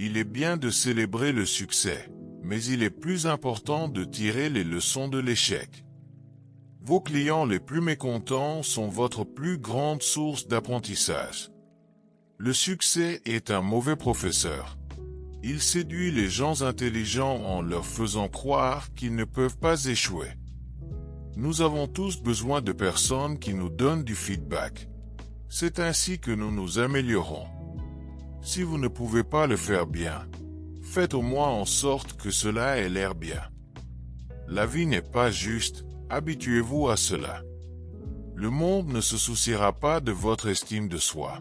Il est bien de célébrer le succès, mais il est plus important de tirer les leçons de l'échec. Vos clients les plus mécontents sont votre plus grande source d'apprentissage. Le succès est un mauvais professeur. Il séduit les gens intelligents en leur faisant croire qu'ils ne peuvent pas échouer. Nous avons tous besoin de personnes qui nous donnent du feedback. C'est ainsi que nous nous améliorons. Si vous ne pouvez pas le faire bien, faites au moins en sorte que cela ait l'air bien. La vie n'est pas juste, habituez-vous à cela. Le monde ne se souciera pas de votre estime de soi.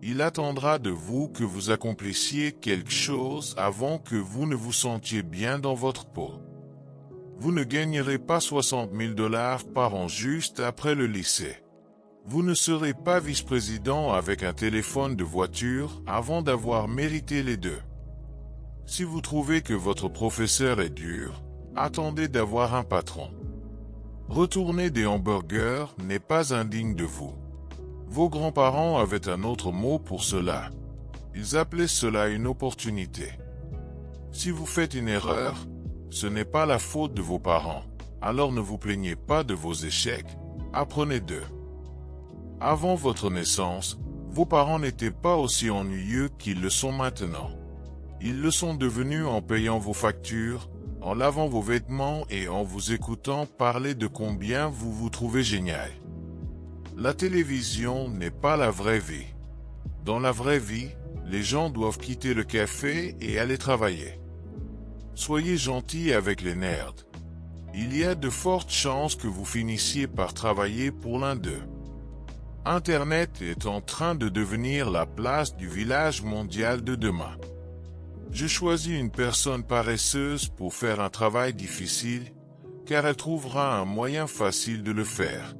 Il attendra de vous que vous accomplissiez quelque chose avant que vous ne vous sentiez bien dans votre peau. Vous ne gagnerez pas 60 000 $ par an juste après le lycée. Vous ne serez pas vice-président avec un téléphone de voiture avant d'avoir mérité les deux. Si vous trouvez que votre professeur est dur, attendez d'avoir un patron. Retourner des hamburgers n'est pas indigne de vous. Vos grands-parents avaient un autre mot pour cela. Ils appelaient cela une opportunité. Si vous faites une erreur, ce n'est pas la faute de vos parents. Alors ne vous plaignez pas de vos échecs, apprenez d'eux. Avant votre naissance, vos parents n'étaient pas aussi ennuyeux qu'ils le sont maintenant. Ils le sont devenus en payant vos factures, en lavant vos vêtements et en vous écoutant parler de combien vous vous trouvez génial. La télévision n'est pas la vraie vie. Dans la vraie vie, les gens doivent quitter le café et aller travailler. Soyez gentils avec les nerds. Il y a de fortes chances que vous finissiez par travailler pour l'un d'eux. Internet est en train de devenir la place du village mondial de demain. Je choisis une personne paresseuse pour faire un travail difficile, car elle trouvera un moyen facile de le faire.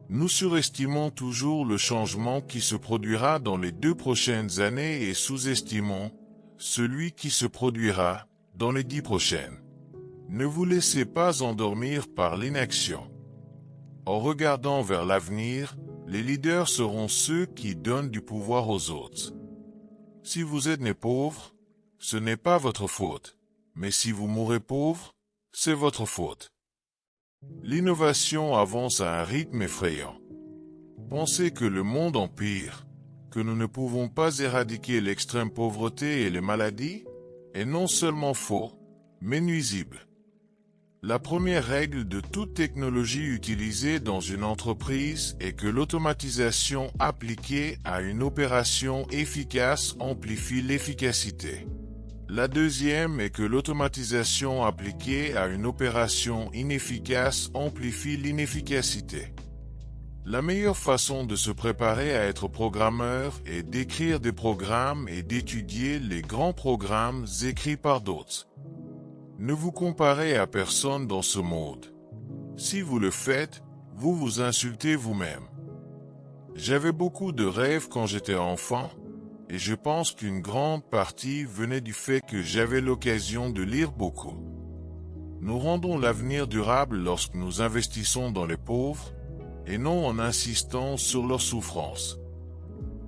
Nous surestimons toujours le changement qui se produira dans les 2 prochaines années et sous-estimons celui qui se produira dans les 10 prochaines. Ne vous laissez pas endormir par l'inaction. En regardant vers l'avenir, les leaders seront ceux qui donnent du pouvoir aux autres. Si vous êtes né pauvre, ce n'est pas votre faute, mais si vous mourrez pauvre, c'est votre faute. L'innovation avance à un rythme effrayant. Pensez que le monde empire, que nous ne pouvons pas éradiquer l'extrême pauvreté et les maladies, est non seulement faux, mais nuisible. La première règle de toute technologie utilisée dans une entreprise est que l'automatisation appliquée à une opération efficace amplifie l'efficacité. La deuxième est que l'automatisation appliquée à une opération inefficace amplifie l'inefficacité. La meilleure façon de se préparer à être programmeur est d'écrire des programmes et d'étudier les grands programmes écrits par d'autres. Ne vous comparez à personne dans ce monde. Si vous le faites, vous vous insultez vous-même. J'avais beaucoup de rêves quand j'étais enfant, et je pense qu'une grande partie venait du fait que j'avais l'occasion de lire beaucoup. Nous rendons l'avenir durable lorsque nous investissons dans les pauvres, et non en insistant sur leurs souffrances.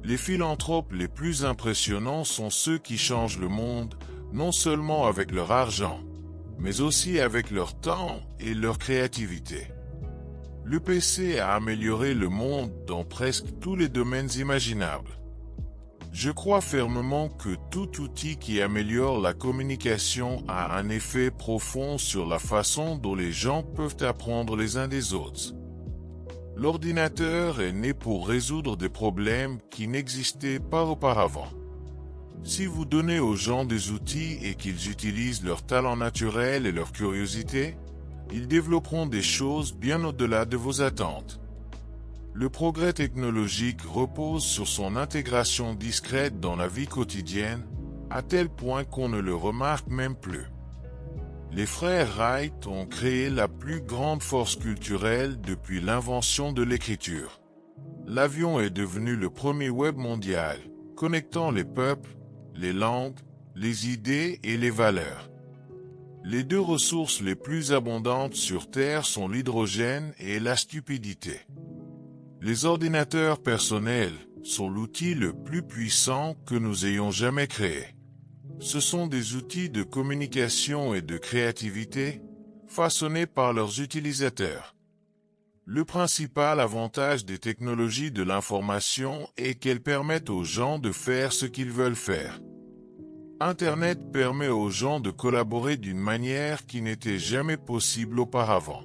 Les philanthropes les plus impressionnants sont ceux qui changent le monde, non seulement avec leur argent, mais aussi avec leur temps et leur créativité. L'EPC a amélioré le monde dans presque tous les domaines imaginables. Je crois fermement que tout outil qui améliore la communication a un effet profond sur la façon dont les gens peuvent apprendre les uns des autres. L'ordinateur est né pour résoudre des problèmes qui n'existaient pas auparavant. Si vous donnez aux gens des outils et qu'ils utilisent leur talent naturel et leur curiosité, ils développeront des choses bien au-delà de vos attentes. Le progrès technologique repose sur son intégration discrète dans la vie quotidienne, à tel point qu'on ne le remarque même plus. Les frères Wright ont créé la plus grande force culturelle depuis l'invention de l'écriture. L'avion est devenu le premier web mondial, connectant les peuples, les langues, les idées et les valeurs. Les 2 ressources les plus abondantes sur Terre sont l'hydrogène et la stupidité. Les ordinateurs personnels sont l'outil le plus puissant que nous ayons jamais créé. Ce sont des outils de communication et de créativité, façonnés par leurs utilisateurs. Le principal avantage des technologies de l'information est qu'elles permettent aux gens de faire ce qu'ils veulent faire. Internet permet aux gens de collaborer d'une manière qui n'était jamais possible auparavant.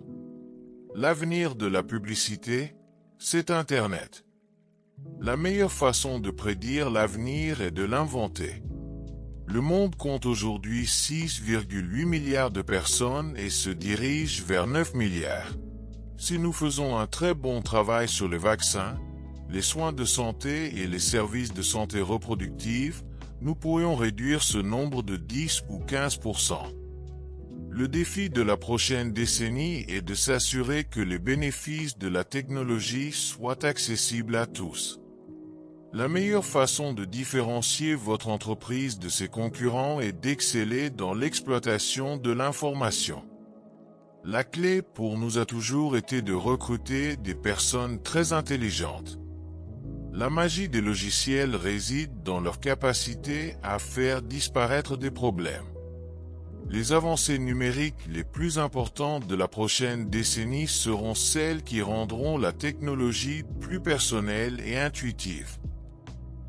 L'avenir de la publicité, c'est Internet. La meilleure façon de prédire l'avenir est de l'inventer. Le monde compte aujourd'hui 6,8 milliards de personnes et se dirige vers 9 milliards. Si nous faisons un très bon travail sur les vaccins, les soins de santé et les services de santé reproductive, nous pourrions réduire ce nombre de 10 ou 15%. Le défi de la prochaine décennie est de s'assurer que les bénéfices de la technologie soient accessibles à tous. La meilleure façon de différencier votre entreprise de ses concurrents est d'exceller dans l'exploitation de l'information. La clé pour nous a toujours été de recruter des personnes très intelligentes. La magie des logiciels réside dans leur capacité à faire disparaître des problèmes. Les avancées numériques les plus importantes de la prochaine décennie seront celles qui rendront la technologie plus personnelle et intuitive.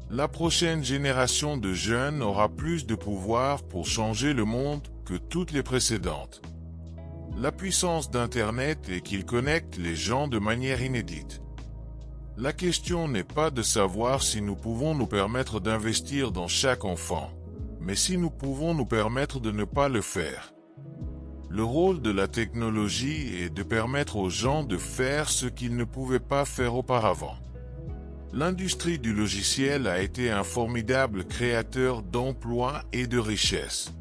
La prochaine génération de jeunes aura plus de pouvoir pour changer le monde que toutes les précédentes. La puissance d'Internet est qu'il connecte les gens de manière inédite. La question n'est pas de savoir si nous pouvons nous permettre d'investir dans chaque enfant, mais si nous pouvons nous permettre de ne pas le faire. Le rôle de la technologie est de permettre aux gens de faire ce qu'ils ne pouvaient pas faire auparavant. L'industrie du logiciel a été un formidable créateur d'emplois et de richesses.